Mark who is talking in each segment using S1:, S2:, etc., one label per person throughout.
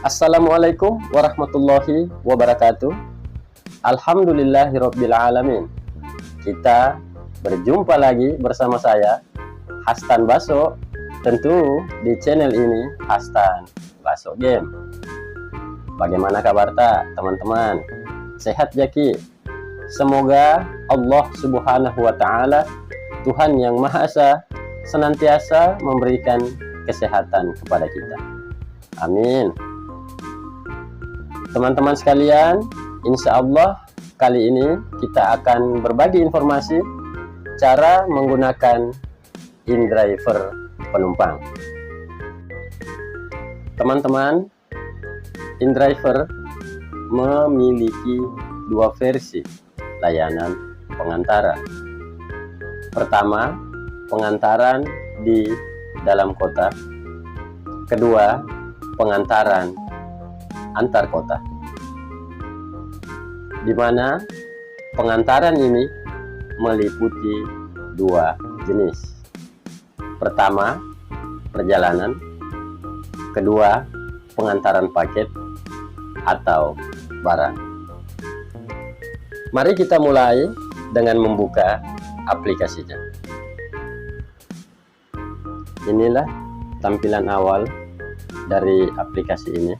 S1: Assalamualaikum warahmatullahi wabarakatuh. Alhamdulillahirabbil alamin. Kita berjumpa lagi bersama saya Hastan Baso, tentu di channel ini Hastan Baso Game. Bagaimana kabar teman-teman? Sehat jaki? Semoga Allah Subhanahu wa taala, Tuhan yang Maha Esa, senantiasa memberikan kesehatan kepada kita. Amin. Teman-teman sekalian, insya Allah kali ini kita akan berbagi informasi cara menggunakan InDriver penumpang. Teman-teman, InDriver memiliki dua versi layanan pengantaran. Pertama, pengantaran di dalam kota. Kedua, pengantaran antar kota, di mana pengantaran ini meliputi dua jenis. Pertama, perjalanan. Kedua, pengantaran paket atau barang. Mari kita mulai dengan membuka aplikasinya. Inilah tampilan awal dari aplikasi ini.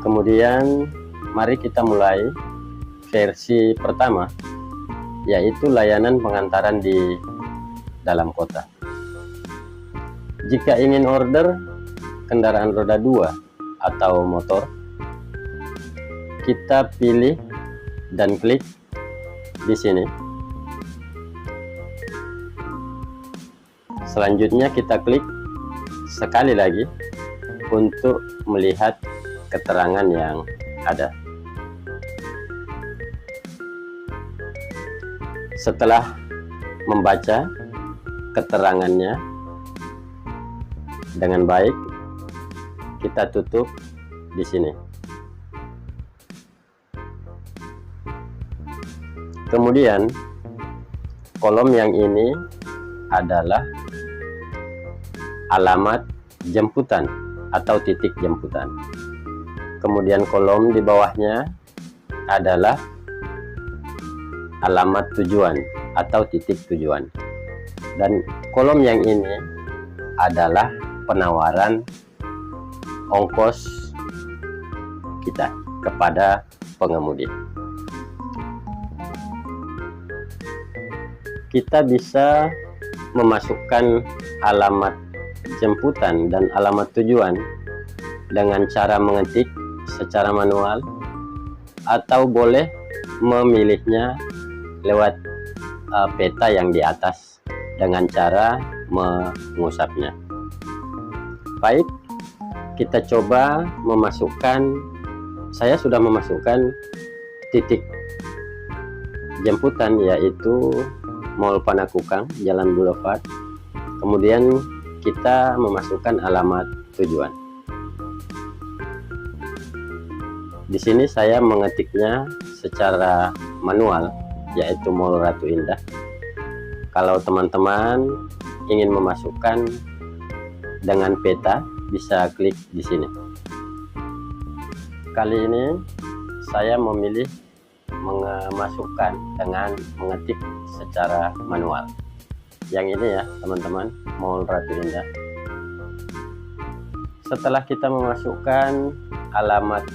S1: Kemudian mari kita mulai versi pertama, yaitu layanan pengantaran di dalam kota. Jika ingin order kendaraan roda 2 atau motor, kita pilih dan klik di sini. Selanjutnya kita klik sekali lagi untuk melihat keterangan yang ada. Setelah membaca keterangannya dengan baik, kita tutup di sini. Kemudian kolom yang ini adalah alamat jemputan atau titik jemputan. Kemudian kolom di bawahnya adalah alamat tujuan atau titik tujuan. Dan kolom yang ini adalah penawaran ongkos kita kepada pengemudi. Kita bisa memasukkan alamat jemputan dan alamat tujuan dengan cara mengetik secara manual, atau boleh memilihnya lewat peta yang di atas dengan cara mengusapnya. Baik, kita coba memasukkan. Saya sudah memasukkan titik jemputan, yaitu Mall Panakukang, Jalan Boulevard. Kemudian kita memasukkan alamat tujuan. Di sini saya mengetiknya secara manual, yaitu Mall Ratu Indah. Kalau teman-teman ingin memasukkan dengan peta, bisa klik di sini. Kali ini saya memilih memasukkan dengan mengetik secara manual. Yang ini ya teman-teman, Mall Ratu Indah. Setelah kita memasukkan alamat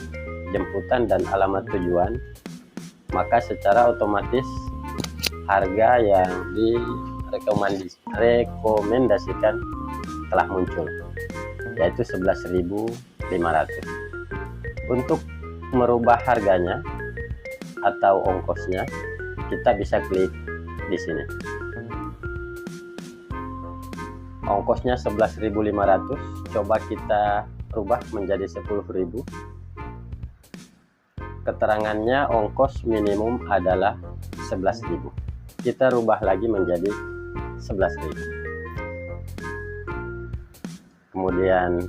S1: jemputan dan alamat tujuan, maka secara otomatis harga yang direkomendasikan telah muncul, yaitu 11.500. Untuk merubah harganya atau ongkosnya, kita bisa klik di sini. Ongkosnya 11.500, coba kita rubah menjadi 10.000. Keterangannya ongkos minimum adalah 11.000. Kita rubah lagi menjadi 11.000. Kemudian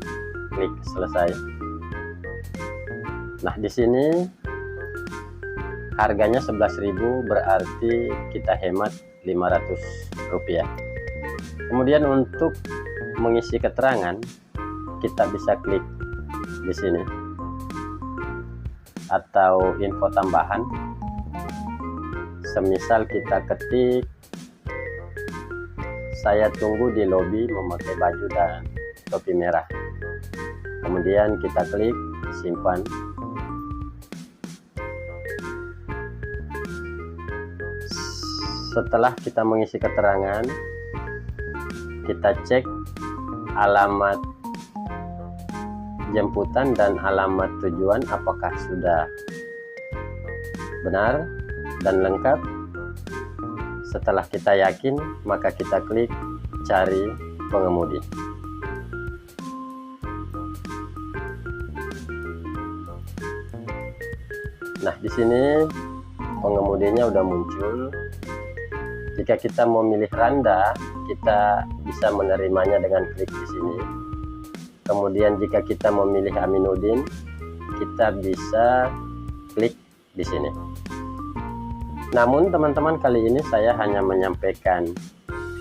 S1: klik selesai. Nah, di sini harganya 11.000, berarti kita hemat Rp500. Kemudian untuk mengisi keterangan, kita bisa klik di sini atau info tambahan. Semisal kita ketik saya tunggu di lobi memakai baju dan topi merah, kemudian kita klik simpan. Setelah kita mengisi keterangan, kita cek alamat jemputan dan alamat tujuan apakah sudah benar dan lengkap. Setelah kita yakin, maka kita klik cari pengemudi. Nah, di sini pengemudinya udah muncul. Jika kita mau milih Randa, kita bisa menerimanya dengan klik di sini. Kemudian jika kita memilih Aminuddin, kita bisa klik di sini. Namun teman-teman, kali ini saya hanya menyampaikan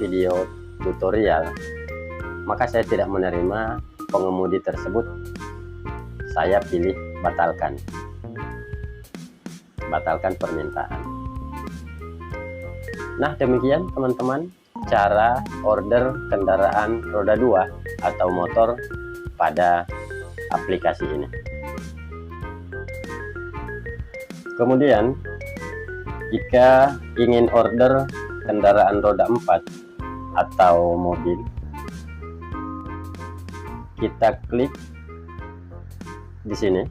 S1: video tutorial, maka saya tidak menerima pengemudi tersebut. Saya pilih batalkan permintaan. Nah, demikian teman-teman cara order kendaraan roda 2 atau motor pada aplikasi ini. Kemudian jika ingin order kendaraan roda 4 atau mobil, kita klik di sini.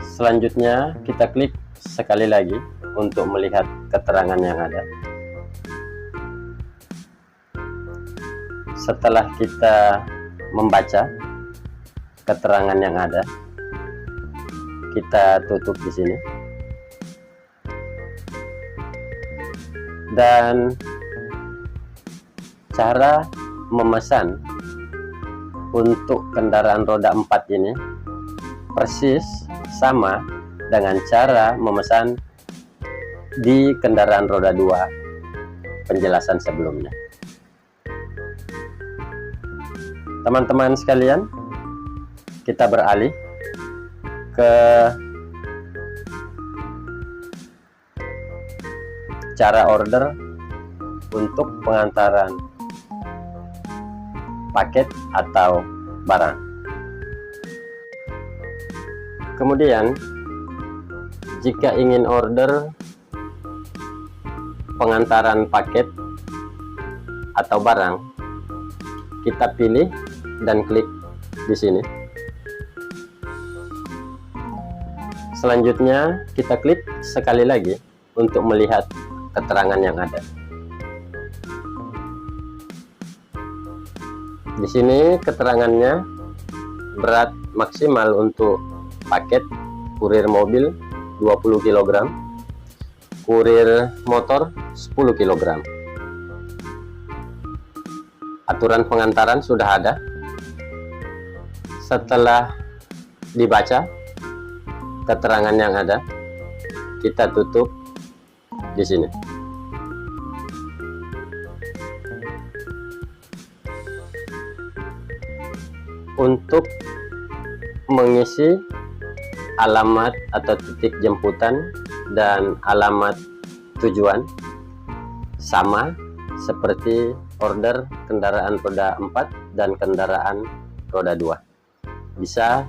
S1: Selanjutnya kita klik sekali lagi untuk melihat keterangan yang ada. Setelah kita membaca keterangan yang ada, kita tutup di sini. Dan cara memesan untuk kendaraan roda 4 ini persis sama dengan cara memesan di kendaraan roda 2 penjelasan sebelumnya. Teman-teman sekalian, kita beralih ke cara order untuk pengantaran paket atau barang. Kemudian jika ingin order pengantaran paket atau barang, kita pilih dan klik di sini. Selanjutnya kita klik sekali lagi untuk melihat keterangan yang ada. Di sini keterangannya berat maksimal untuk paket kurir mobil 20 kg, kurir motor 10 kg. Aturan pengantaran sudah ada. Setelah dibaca keterangan yang ada, kita tutup di sini. Untuk mengisi alamat atau titik jemputan dan alamat tujuan sama seperti order kendaraan roda 4 dan kendaraan roda 2. Bisa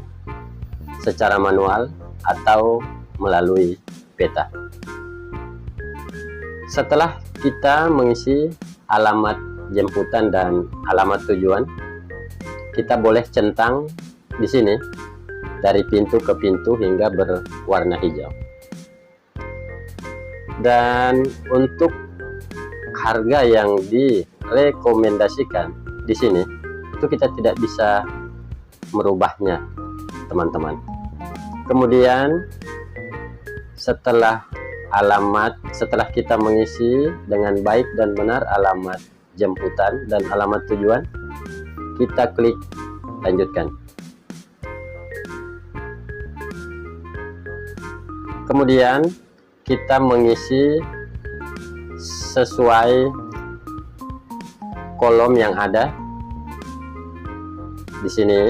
S1: secara manual atau melalui peta. Setelah kita mengisi alamat jemputan dan alamat tujuan, kita boleh centang di sini dari pintu ke pintu hingga berwarna hijau. Dan untuk harga yang direkomendasikan di sini itu kita tidak bisa merubahnya, teman-teman. Kemudian setelah kita mengisi dengan baik dan benar alamat jemputan dan alamat tujuan, kita klik lanjutkan. Kemudian kita mengisi sesuai kolom yang ada di sini.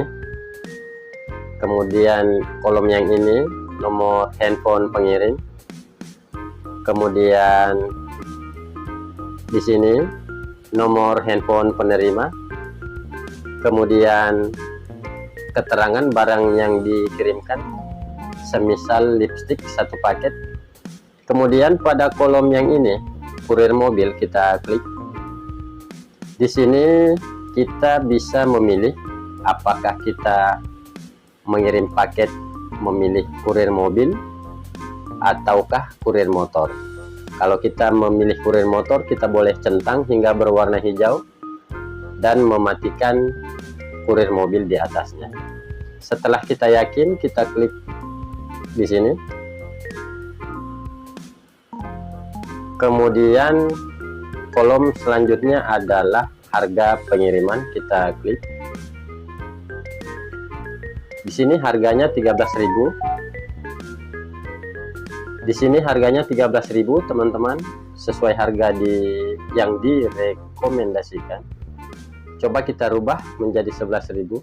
S1: Kemudian kolom yang ini nomor handphone pengirim. Kemudian di sini nomor handphone penerima. Kemudian keterangan barang yang dikirimkan, semisal lipstick 1 paket. Kemudian pada kolom yang ini kurir mobil, kita klik. Di sini kita bisa memilih apakah kita mengirim paket memilih kurir mobil ataukah kurir motor. Kalau kita memilih kurir motor, kita boleh centang hingga berwarna hijau dan mematikan kurir mobil di atasnya. Setelah kita yakin, kita klik di sini. Kemudian kolom selanjutnya adalah harga pengiriman, kita klik. Di sini harganya 13.000. Di sini harganya 13.000, teman-teman, sesuai harga yang direkomendasikan. Coba kita rubah menjadi 11.000.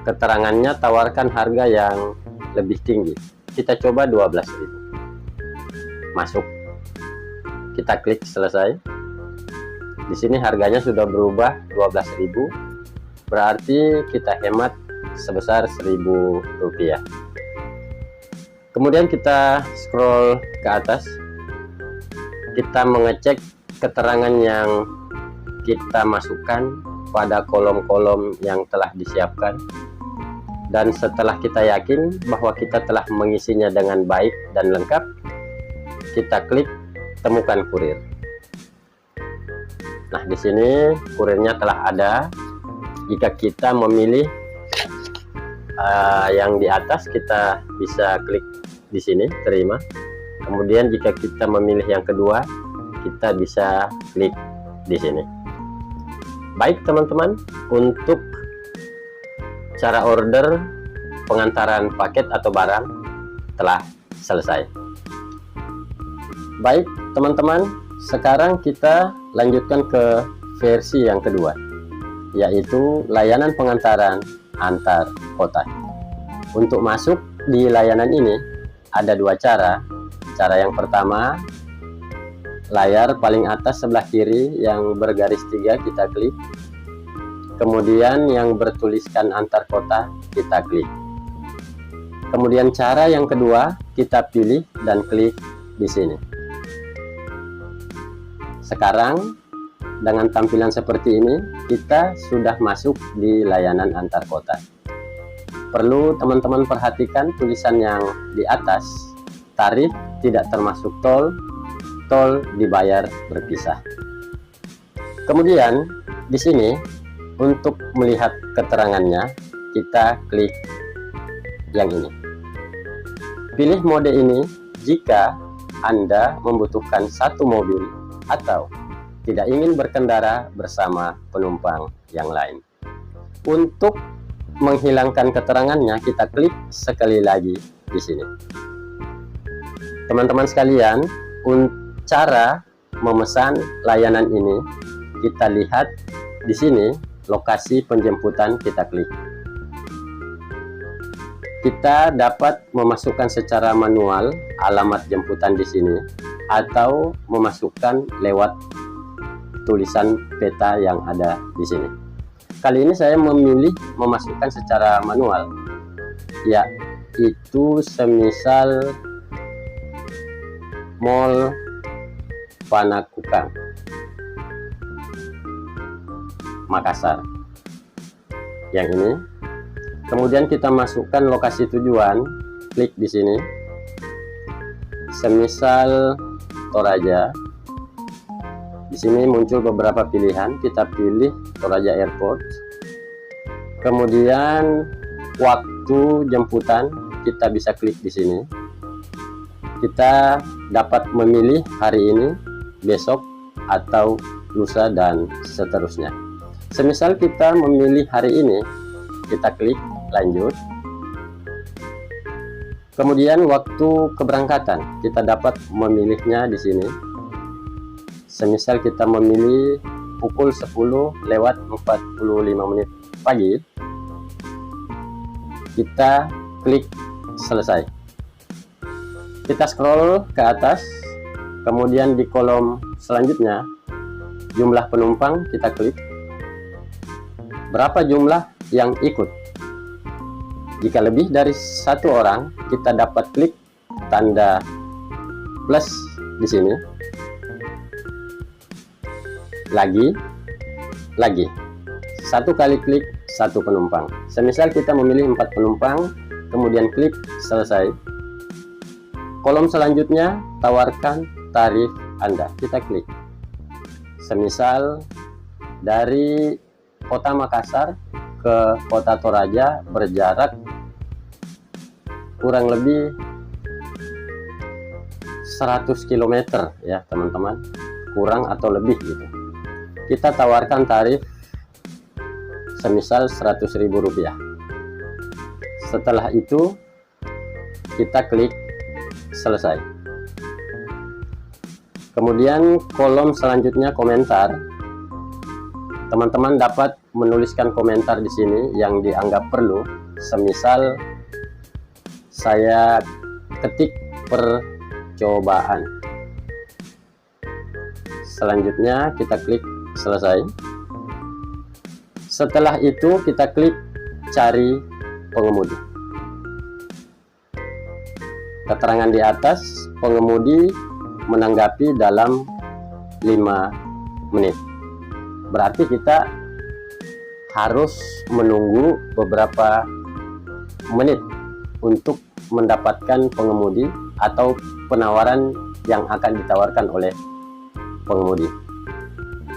S1: Keterangannya tawarkan harga yang lebih tinggi. Kita coba 12.000. Masuk. Kita klik selesai. Di sini harganya sudah berubah 12.000. Berarti kita hemat sebesar Rp1.000. Kemudian kita scroll ke atas. Kita mengecek keterangan yang kita masukkan pada kolom-kolom yang telah disiapkan. Dan setelah kita yakin bahwa kita telah mengisinya dengan baik dan lengkap, kita klik temukan kurir. Nah, di sini kurirnya telah ada. Jika kita memilih yang di atas, kita bisa klik di sini terima. Kemudian jika kita memilih yang kedua, kita bisa klik di sini. Baik teman-teman, untuk cara order pengantaran paket atau barang telah selesai. Baik teman-teman, sekarang kita lanjutkan ke versi yang kedua, yaitu layanan pengantaran antar kota. Untuk masuk di layanan ini ada 2 cara. Cara yang pertama, layar paling atas sebelah kiri yang bergaris 3 kita klik. Kemudian yang bertuliskan antar kota kita klik. Kemudian cara yang kedua, kita pilih dan klik di sini. Sekarang dengan tampilan seperti ini, kita sudah masuk di layanan antar kota. Perlu teman-teman perhatikan tulisan yang di atas, tarif tidak termasuk tol, tol dibayar berpisah. Kemudian di sini untuk melihat keterangannya, kita klik yang ini. Pilih mode ini jika Anda membutuhkan 1 mobil atau tidak ingin berkendara bersama penumpang yang lain. Untuk menghilangkan keterangannya, kita klik sekali lagi di sini. Teman-teman sekalian, cara memesan layanan ini kita lihat di sini, lokasi penjemputan kita klik. Kita dapat memasukkan secara manual alamat jemputan di sini atau memasukkan lewat tulisan peta yang ada di sini. Kali ini saya memilih memasukkan secara manual, yaitu semisal Mall Panakukang, Makassar. Yang ini. Kemudian kita masukkan lokasi tujuan, klik di sini. Semisal Toraja. Di sini muncul beberapa pilihan, kita pilih Toraja Airport. Kemudian waktu jemputan kita bisa klik di sini. Kita dapat memilih hari ini, besok, atau lusa dan seterusnya. Semisal kita memilih hari ini, kita klik lanjut. Kemudian waktu keberangkatan kita dapat memilihnya di sini. Semisal kita memilih pukul 10 lewat 45 menit pagi, kita klik selesai. Kita scroll ke atas, kemudian di kolom selanjutnya jumlah penumpang kita klik. Berapa jumlah yang ikut? Jika lebih dari 1 orang, kita dapat klik tanda plus di sini. Lagi. 1 kali klik 1 penumpang. Semisal kita memilih 4 penumpang, kemudian klik selesai. Kolom selanjutnya tawarkan tarif Anda. Kita klik. Semisal dari Kota Makassar ke Kota Toraja berjarak kurang lebih 100 km ya teman-teman, kurang atau lebih gitu. Kita tawarkan tarif semisal Rp100.000. Setelah itu kita klik selesai. Kemudian kolom selanjutnya komentar. Teman-teman dapat menuliskan komentar di sini yang dianggap perlu. Semisal saya ketik percobaan. Selanjutnya kita klik selesai. Setelah itu kita klik cari pengemudi. Keterangan di atas, pengemudi menanggapi dalam 5 menit. Berarti kita harus menunggu beberapa menit untuk mendapatkan pengemudi atau penawaran yang akan ditawarkan oleh pengemudi.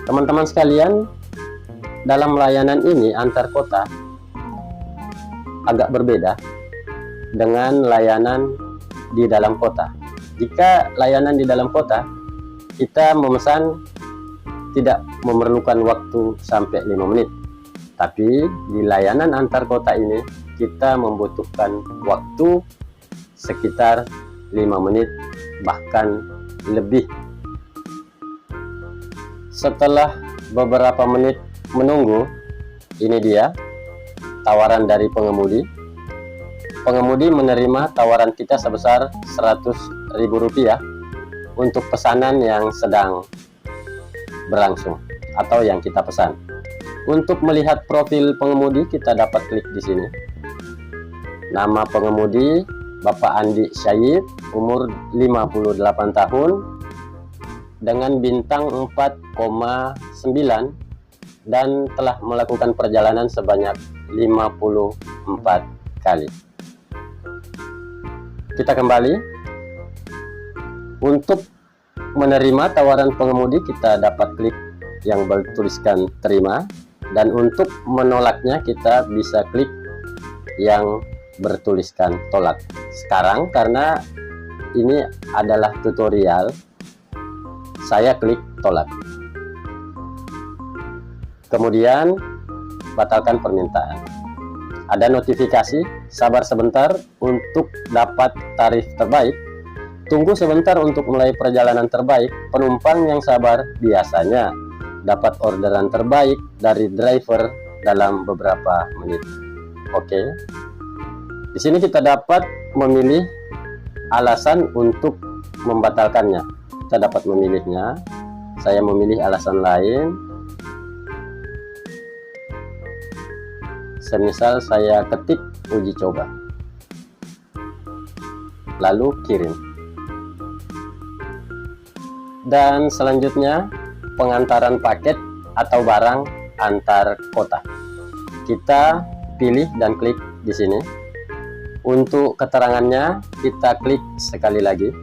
S1: Teman-teman sekalian, dalam layanan ini antar kota agak berbeda dengan layanan di dalam kota. Jika layanan di dalam kota, kita memesan tidak memerlukan waktu sampai 5 menit. Tapi di layanan antar kota ini kita membutuhkan waktu sekitar 5 menit bahkan lebih. Setelah beberapa menit menunggu, ini dia tawaran dari pengemudi. Pengemudi menerima tawaran kita sebesar Rp100.000 untuk pesanan yang sedang berlangsung atau yang kita pesan. Untuk melihat profil pengemudi, kita dapat klik di sini. Nama pengemudi Bapak Andi Syahid, umur 58 tahun, dengan bintang 4,9 dan telah melakukan perjalanan sebanyak 54 kali. Kita kembali. Untuk menerima tawaran pengemudi, kita dapat klik yang bertuliskan terima, dan untuk menolaknya kita bisa klik yang bertuliskan tolak. Sekarang karena ini adalah tutorial, saya klik tolak. Kemudian batalkan permintaan. Ada notifikasi, sabar sebentar untuk dapat tarif terbaik. Tunggu sebentar untuk mulai perjalanan terbaik. Penumpang yang sabar biasanya dapat orderan terbaik dari driver dalam beberapa menit. Oke. Di sini kita dapat memilih alasan untuk membatalkannya. Kita dapat memilihnya. Saya memilih alasan lain. Semisal saya ketik uji coba, lalu kirim. Dan selanjutnya pengantaran paket atau barang antar kota. Kita pilih dan klik di sini. Untuk keterangannya kita klik sekali lagi.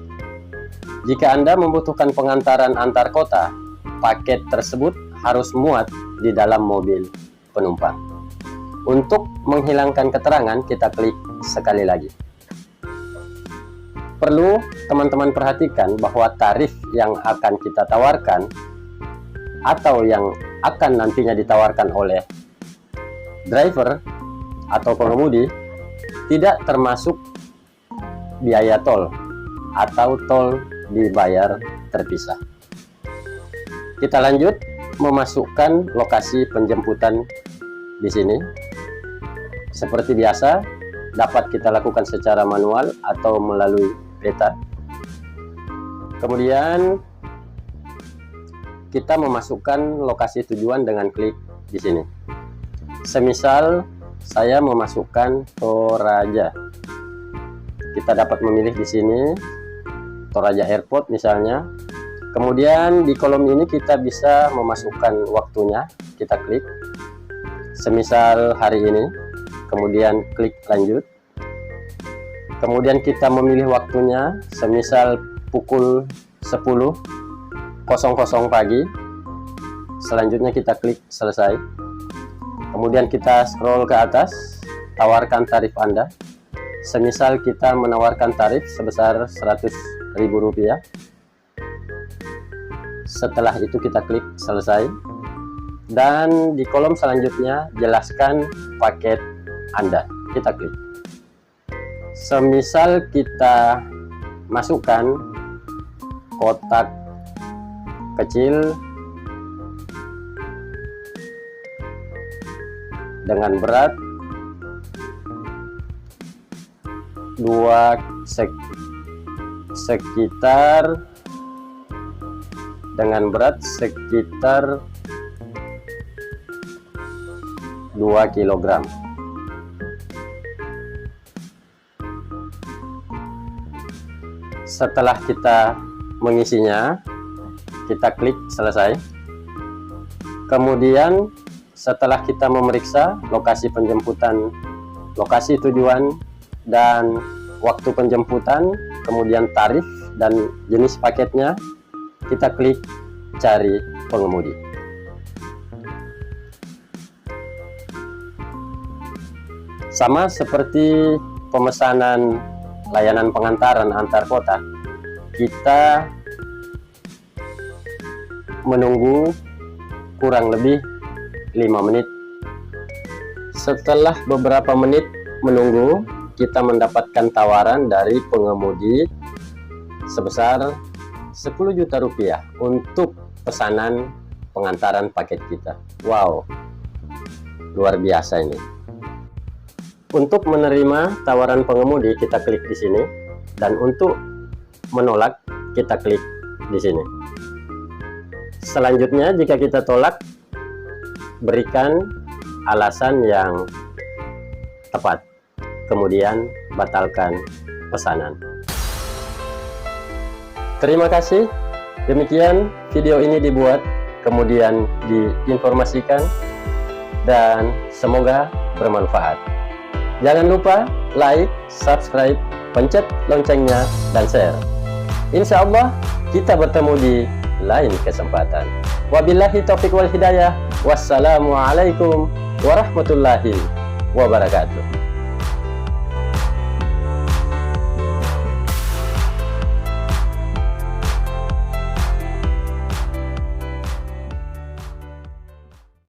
S1: Jika Anda membutuhkan pengantaran antar kota, paket tersebut harus muat di dalam mobil penumpang. Untuk menghilangkan keterangan, kita klik sekali lagi. Perlu teman-teman perhatikan bahwa tarif yang akan kita tawarkan atau yang akan nantinya ditawarkan oleh driver atau pengemudi tidak termasuk biaya tol atau tol dibayar terpisah. Kita lanjut memasukkan lokasi penjemputan di sini. Seperti biasa, dapat kita lakukan secara manual atau melalui peta. Kemudian kita memasukkan lokasi tujuan dengan klik di sini. Semisal saya memasukkan Toraja, kita dapat memilih di sini Toraja Airport misalnya. Kemudian di kolom ini kita bisa memasukkan waktunya, kita klik. Semisal hari ini, kemudian klik lanjut. Kemudian kita memilih waktunya, semisal pukul 10.00 pagi. Selanjutnya kita klik selesai. Kemudian kita scroll ke atas, tawarkan tarif Anda. Semisal kita menawarkan tarif sebesar Rp100.000. Setelah itu kita klik selesai. Dan di kolom selanjutnya jelaskan paket Anda. Kita klik. Semisal kita masukkan kotak kecil dengan berat sekitar 2 kg. Setelah kita mengisinya, kita klik selesai. Kemudian setelah kita memeriksa lokasi penjemputan, lokasi tujuan dan waktu penjemputan, kemudian tarif dan jenis paketnya, kita klik cari pengemudi. Sama seperti pemesanan layanan pengantaran antar kota, kita menunggu kurang lebih 5 menit. Setelah beberapa menit menunggu, kita mendapatkan tawaran dari pengemudi sebesar Rp10 juta untuk pesanan pengantaran paket kita. Wow, luar biasa ini. Untuk menerima tawaran pengemudi, kita klik di sini, dan untuk menolak, kita klik di sini. Selanjutnya, jika kita tolak, berikan alasan yang tepat, kemudian batalkan pesanan. Terima kasih. Demikian video ini dibuat, kemudian diinformasikan, dan semoga bermanfaat. Jangan lupa like, subscribe, pencet loncengnya, dan share. Insya Allah kita bertemu di lain kesempatan. Wabillahi taufiq wal hidayah. Wassalamualaikum warahmatullahi wabarakatuh.